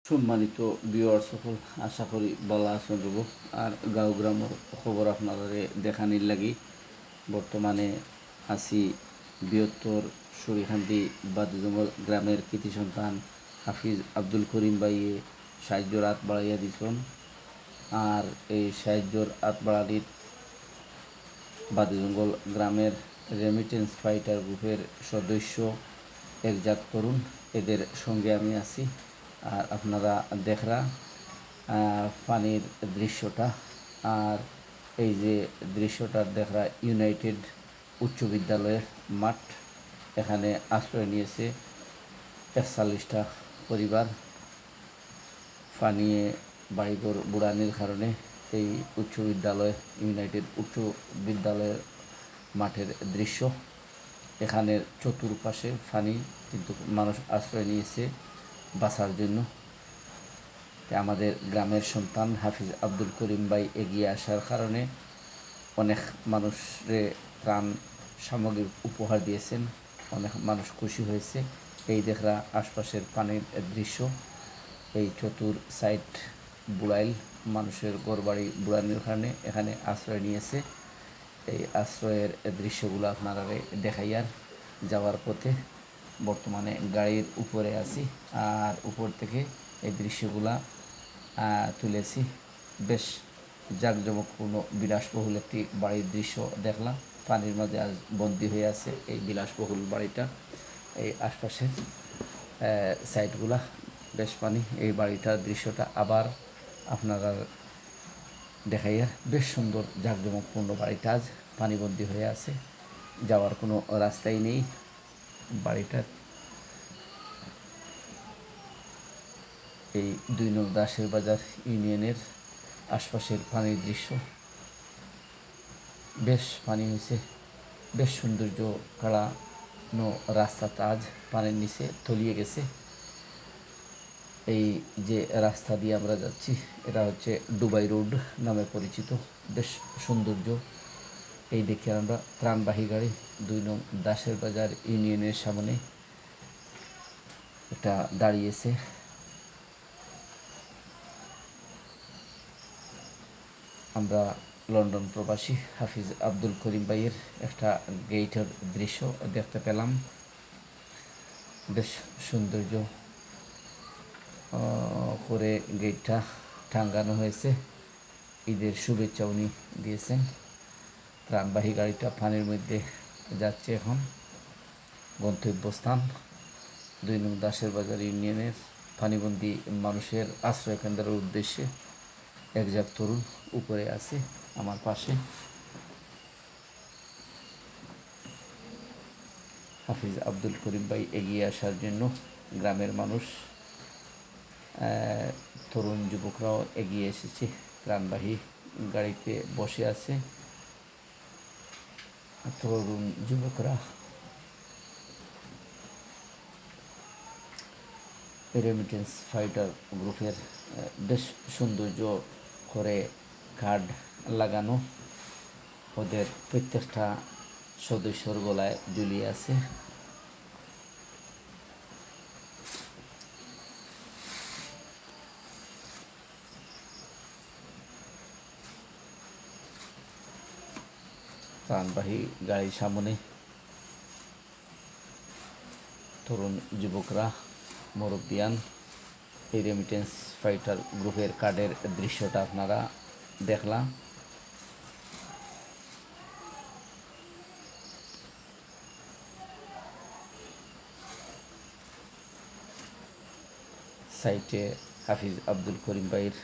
সম্মানিত ভিউয়ার্স সকল, আশা করি ভালো আছেন রব। আর গাঁও গ্রামের খবর আপনাদের দেখানির লাগি বর্তমানে আছি বৃহত্তর সরিখান্দি বাদুজঙ্গল গ্রামের কৃতি সন্তান হাফিজ আব্দুল করিম ভাইয়ে সাহায্যর হাত বাড়াইয়া দিছেন। আর এই সাহায্যর হাত বাড়ালির বাদুজঙ্গল গ্রামের রেমিটেন্স ফাইটার গ্রুপের সদস্য একজাত তরুণ, এদের সঙ্গে আমি আছি। আর আপনারা দেখরা পানির দৃশ্যটা, আর এই যে দৃশ্যটা দেখরা ইউনাইটেড উচ্চ বিদ্যালয়ের মাঠ। এখানে আশ্রয় নিয়েছে ৪১টা পরিবার। পানিয়ে বাড়িঘর বুড়ানির কারণে এই উচ্চ বিদ্যালয়, ইউনাইটেড উচ্চ বিদ্যালয়ের মাঠের দৃশ্য। এখানের চতুর্পাশে পানি, কিন্তু মানুষ আশ্রয় নিয়েছে বাঁচার জন্য। আমাদের গ্রামের সন্তান হাফিজ আব্দুল করিম ভাই এগিয়ে আসার কারণে অনেক মানুষরে ত্রাণ সামগ্রী উপহার দিয়েছেন, অনেক মানুষ খুশি হয়েছে। এই দেখরা আশপাশের পানির দৃশ্য, এই চতুর সাইড বুড়াইল মানুষের ঘরবাড়ি বুড়ানোর কারণে এখানে আশ্রয় নিয়েছে। এই আশ্রয়ের দৃশ্যগুলো আপনারা দেখাইয়ার যাওয়ার পথে বর্তমানে গাড়ির উপরে আছি, আর উপর থেকে এই দৃশ্যগুলা তুলেছি। বেশ জাঁকজমকপূর্ণ বিলাসবহুল একটি বাড়ির দৃশ্য দেখলাম। পানির মাঝে আজ বন্দী হয়ে আছে এই বিলাসবহুল বাড়িটা। এই আশপাশের সাইডগুলা বেশ পানি। এই বাড়িটার দৃশ্যটা আবার আপনারা দেখাইয়া, বেশ সুন্দর জাঁকজমকপূর্ণ বাড়িটা আজ পানিবন্দী হয়ে আছে, যাওয়ার কোনো রাস্তাই নেই। বাড়িটার এই ২ নং দাসের বাজার ইউনিয়নের আশপাশের পানির দৃশ্য। বেশ পানি হয়েছে, বেশ সৌন্দর্য কাড়ানো রাস্তাটা আজ পানির নিচে তলিয়ে গেছে। এই যে রাস্তা দিয়ে আমরা যাচ্ছি, এটা হচ্ছে দুবাই রোড নামে পরিচিত। বেশ সৌন্দর্য। এই দেখে আমরা ত্রাণবাহী গাড়ি ২ নং দাসের বাজার ইউনিয়নের সামনে এটা দাঁড়িয়েছে। আমরা লন্ডন প্রবাসী হাফিজ আব্দুল করিম ভাইয়ের একটা গেটের দৃশ্য দেখতে পেলাম। বেশ সৌন্দর্য করে গেটটা টাঙ্গানো হয়েছে। ঈদের শুভেচ্ছা উনি দিয়েছেন। ত্রাণবাহী গাড়িটা পানির মধ্যে যাচ্ছে এখন গন্তব্যস্থান ২ নং দাসের বাজার ইউনিয়নের পানিবন্দী মানুষের আশ্রয় কেন্দ্রের উদ্দেশ্যে। একজাত তরুণ উপরে আছে আমার পাশে। হাফিজ আব্দুল করিম ভাই এগিয়ে আসার জন্য গ্রামের মানুষ, তরুণ যুবকরাও এগিয়ে এসেছে। ত্রাণবাহী গাড়িতে বসে আছে তরুণ যুবকরা। রেমিটেন্স ফাইটার গ্রুপের বেশ সৌন্দর্য করে কার্ড লাগানো, ওদের প্রত্যেকটা সদস্যর গলায় ঝুলিয়ে আছে। ত্রাণবাহী গাড়ির সামনে তরুণ যুবকরা, মুরব্বিয়ান। এই রেমিটেন্স ফাইটার গ্রুপের কার্ডের দৃশ্যটা আপনারা দেখলাম। সাইটে হাফিজ আব্দুল করিম ভাইয়ের